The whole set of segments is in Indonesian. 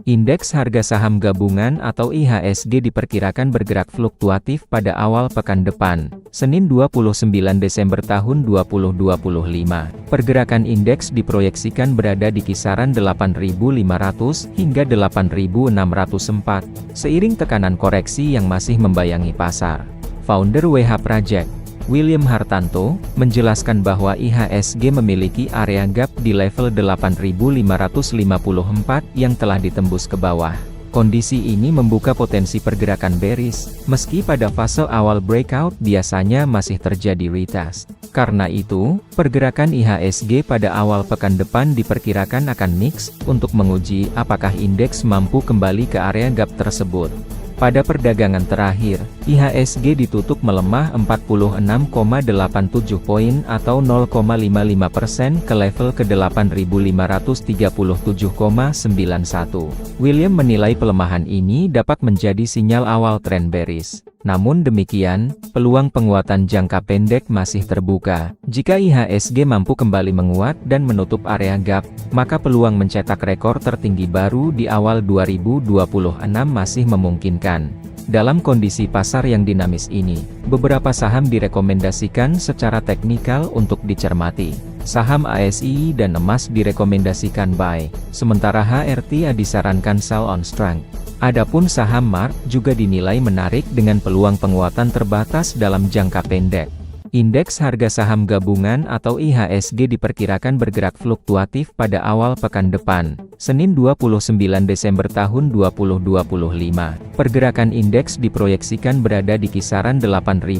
Indeks harga saham gabungan atau IHSG diperkirakan bergerak fluktuatif pada awal pekan depan, Senin 29 Desember tahun 2025. Pergerakan indeks diproyeksikan berada di kisaran 8.500 hingga 8.604, seiring tekanan koreksi yang masih membayangi pasar. Founder WH Project, William Hartanto, menjelaskan bahwa IHSG memiliki area gap di level 8.554 yang telah ditembus ke bawah. Kondisi ini membuka potensi pergerakan bearish, meski pada fase awal breakout biasanya masih terjadi retest. Karena itu, pergerakan IHSG pada awal pekan depan diperkirakan akan mix, untuk menguji apakah indeks mampu kembali ke area gap tersebut. Pada perdagangan terakhir, IHSG ditutup melemah 46,87 poin atau 0,55% ke level ke 8.537,91. William menilai pelemahan ini dapat menjadi sinyal awal tren bearish. Namun demikian, peluang penguatan jangka pendek masih terbuka. Jika IHSG mampu kembali menguat dan menutup area gap, maka peluang mencetak rekor tertinggi baru di awal 2026 masih memungkinkan. Dalam kondisi pasar yang dinamis ini, beberapa saham direkomendasikan secara teknikal untuk dicermati. Saham ASI dan emas direkomendasikan buy, sementara HRTA disarankan sell on strength. Adapun saham MARK juga dinilai menarik dengan peluang penguatan terbatas dalam jangka pendek. Indeks harga saham gabungan atau IHSG diperkirakan bergerak fluktuatif pada awal pekan depan, Senin 29 Desember tahun 2025. Pergerakan indeks diproyeksikan berada di kisaran 8.500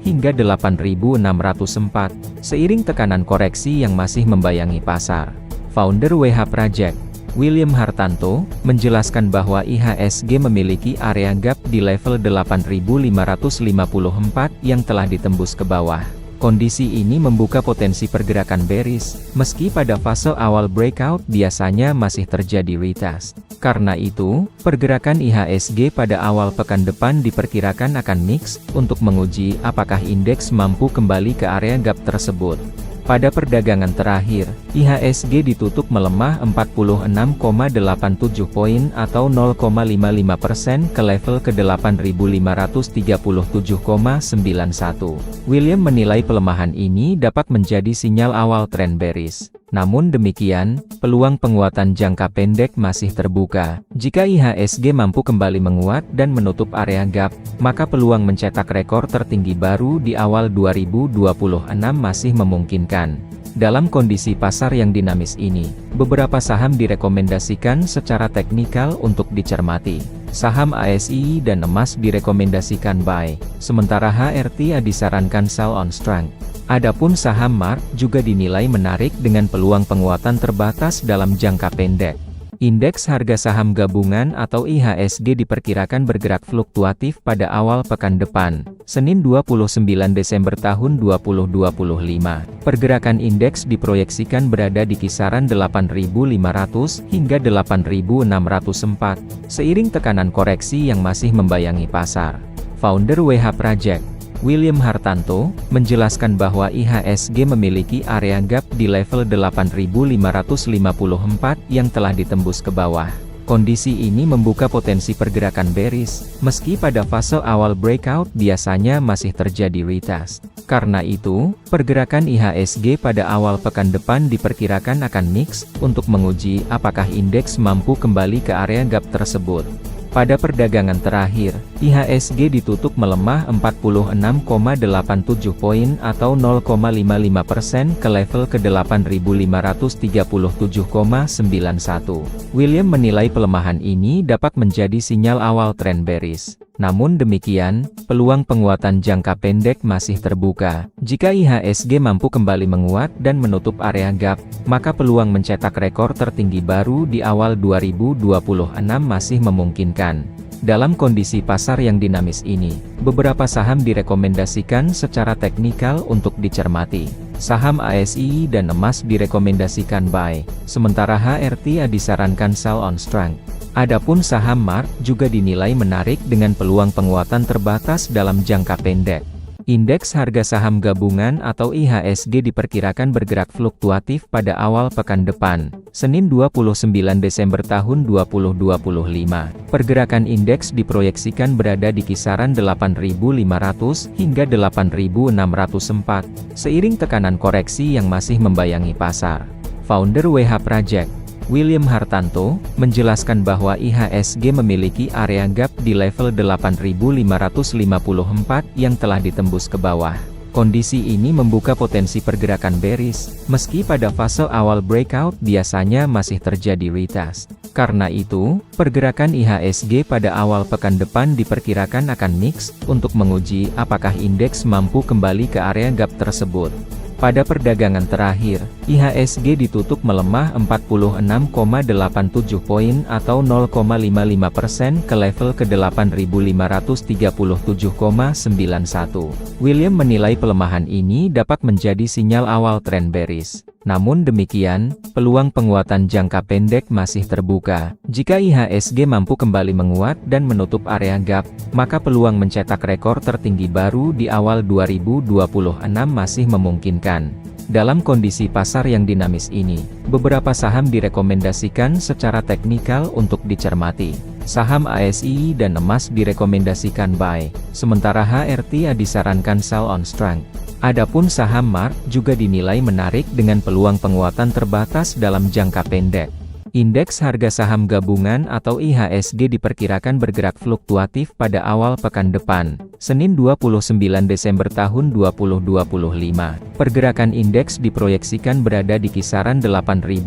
hingga 8.604, seiring tekanan koreksi yang masih membayangi pasar. Founder WH Project, William Hartanto, menjelaskan bahwa IHSG memiliki area gap di level 8.554 yang telah ditembus ke bawah. Kondisi ini membuka potensi pergerakan bearish, meski pada fase awal breakout biasanya masih terjadi retest. Karena itu, pergerakan IHSG pada awal pekan depan diperkirakan akan mix, untuk menguji apakah indeks mampu kembali ke area gap tersebut. Pada perdagangan terakhir, IHSG ditutup melemah 46,87 poin atau 0,55% ke level ke 8.537,91. William menilai pelemahan ini dapat menjadi sinyal awal tren bearish. Namun demikian, peluang penguatan jangka pendek masih terbuka. Jika IHSG mampu kembali menguat dan menutup area gap, maka peluang mencetak rekor tertinggi baru di awal 2026 masih memungkinkan. Dalam kondisi pasar yang dinamis ini, beberapa saham direkomendasikan secara teknikal untuk dicermati. Saham ASI dan emas direkomendasikan buy, sementara HRTA disarankan sell on strength. Adapun saham MARK juga dinilai menarik dengan peluang penguatan terbatas dalam jangka pendek. Indeks harga saham gabungan atau IHSG diperkirakan bergerak fluktuatif pada awal pekan depan, Senin 29 Desember tahun 2025. Pergerakan indeks diproyeksikan berada di kisaran 8.500 hingga 8.604, seiring tekanan koreksi yang masih membayangi pasar. Founder WH Project, William Hartanto, menjelaskan bahwa IHSG memiliki area gap di level 8.554 yang telah ditembus ke bawah. Kondisi ini membuka potensi pergerakan bearish, meski pada fase awal breakout biasanya masih terjadi retest. Karena itu, pergerakan IHSG pada awal pekan depan diperkirakan akan mix, untuk menguji apakah indeks mampu kembali ke area gap tersebut. Pada perdagangan terakhir, IHSG ditutup melemah 46,87 poin atau 0,55% ke level ke 8.537,91. William menilai pelemahan ini dapat menjadi sinyal awal tren bearish. Namun demikian, peluang penguatan jangka pendek masih terbuka. Jika IHSG mampu kembali menguat dan menutup area gap, maka peluang mencetak rekor tertinggi baru di awal 2026 masih memungkinkan. Dalam kondisi pasar yang dinamis ini, beberapa saham direkomendasikan secara teknikal untuk dicermati. Saham ASI dan emas direkomendasikan buy, sementara HRTA disarankan sell on strength. Adapun saham MARK juga dinilai menarik dengan peluang penguatan terbatas dalam jangka pendek. Indeks harga saham gabungan atau IHSG diperkirakan bergerak fluktuatif pada awal pekan depan, Senin 29 Desember tahun 2025. Pergerakan indeks diproyeksikan berada di kisaran 8.500 hingga 8.604, seiring tekanan koreksi yang masih membayangi pasar. Founder WH Project, William Hartanto, menjelaskan bahwa IHSG memiliki area gap di level 8.554 yang telah ditembus ke bawah. Kondisi ini membuka potensi pergerakan bearish, meski pada fase awal breakout biasanya masih terjadi retest. Karena itu, pergerakan IHSG pada awal pekan depan diperkirakan akan mix, untuk menguji apakah indeks mampu kembali ke area gap tersebut. Pada perdagangan terakhir, IHSG ditutup melemah 46,87 poin atau 0,55% ke level ke 8.537,91. William menilai pelemahan ini dapat menjadi sinyal awal tren bearish. Namun demikian, peluang penguatan jangka pendek masih terbuka. Jika IHSG mampu kembali menguat dan menutup area gap, maka peluang mencetak rekor tertinggi baru di awal 2026 masih memungkinkan. Dalam kondisi pasar yang dinamis ini, beberapa saham direkomendasikan secara teknikal untuk dicermati. Saham ASI dan emas direkomendasikan buy, sementara HRTA disarankan sell on strength. Adapun saham MARK juga dinilai menarik dengan peluang penguatan terbatas dalam jangka pendek. Indeks harga saham gabungan atau IHSG diperkirakan bergerak fluktuatif pada awal pekan depan, Senin 29 Desember tahun 2025. Pergerakan indeks diproyeksikan berada di kisaran 8.500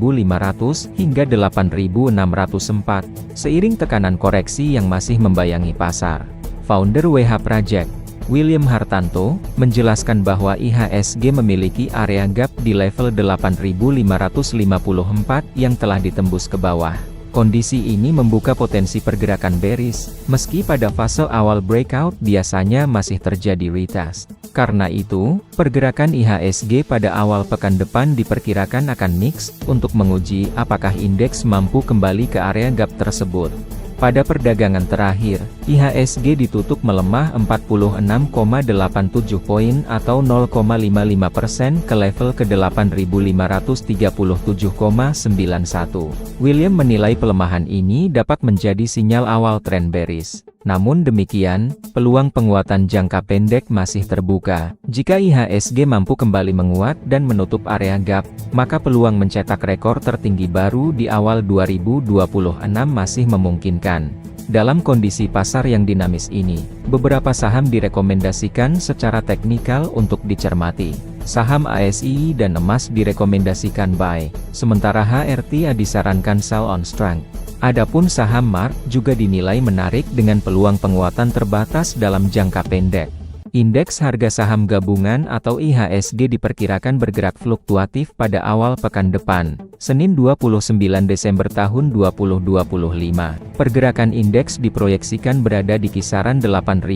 hingga 8.604, seiring tekanan koreksi yang masih membayangi pasar. Founder WH Project, William Hartanto, menjelaskan bahwa IHSG memiliki area gap di level 8.554 yang telah ditembus ke bawah. Kondisi ini membuka potensi pergerakan bearish, meski pada fase awal breakout biasanya masih terjadi retest. Karena itu, pergerakan IHSG pada awal pekan depan diperkirakan akan mix, untuk menguji apakah indeks mampu kembali ke area gap tersebut. Pada perdagangan terakhir, IHSG ditutup melemah 46,87 poin atau 0,55% ke level ke 8.537,91. William menilai pelemahan ini dapat menjadi sinyal awal tren bearish. Namun demikian, peluang penguatan jangka pendek masih terbuka. Jika IHSG mampu kembali menguat dan menutup area gap, maka peluang mencetak rekor tertinggi baru di awal 2026 masih memungkinkan. Dalam kondisi pasar yang dinamis ini, beberapa saham direkomendasikan secara teknikal untuk dicermati. Saham ASI dan emas direkomendasikan buy, sementara HRTA disarankan sell on strength. Adapun saham MARK juga dinilai menarik dengan peluang penguatan terbatas dalam jangka pendek. Indeks harga saham gabungan atau IHSG diperkirakan bergerak fluktuatif pada awal pekan depan, Senin 29 Desember tahun 2025. Pergerakan indeks diproyeksikan berada di kisaran 8.500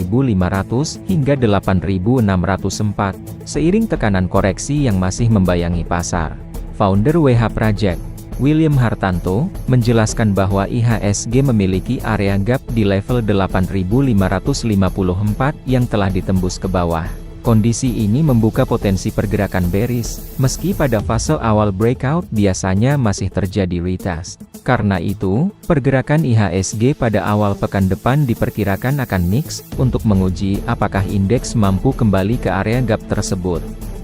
hingga 8.604, seiring tekanan koreksi yang masih membayangi pasar. Founder WH Project, William Hartanto, menjelaskan bahwa IHSG memiliki area gap di level 8.554 yang telah ditembus ke bawah. Kondisi ini membuka potensi pergerakan bearish, meski pada fase awal breakout biasanya masih terjadi retest. Karena itu, pergerakan IHSG pada awal pekan depan diperkirakan akan mix, untuk menguji apakah indeks mampu kembali ke area gap tersebut.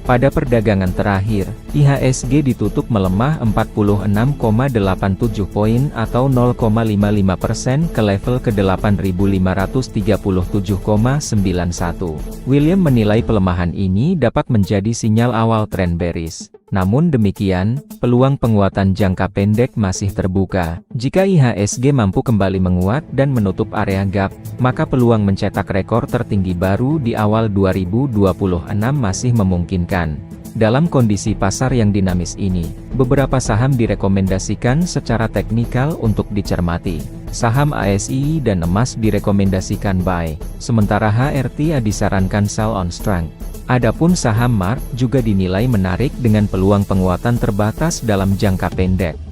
Pada perdagangan terakhir, IHSG ditutup melemah 46,87 poin atau 0,55% ke level ke 8.537,91. William menilai pelemahan ini dapat menjadi sinyal awal tren bearish. Namun demikian, peluang penguatan jangka pendek masih terbuka. Jika IHSG mampu kembali menguat dan menutup area gap, maka peluang mencetak rekor tertinggi baru di awal 2026 masih memungkinkan. Dalam kondisi pasar yang dinamis ini, beberapa saham direkomendasikan secara teknikal untuk dicermati. Saham ASI dan emas direkomendasikan buy, sementara HRTA disarankan sell on strength. Adapun saham MARK juga dinilai menarik dengan peluang penguatan terbatas dalam jangka pendek.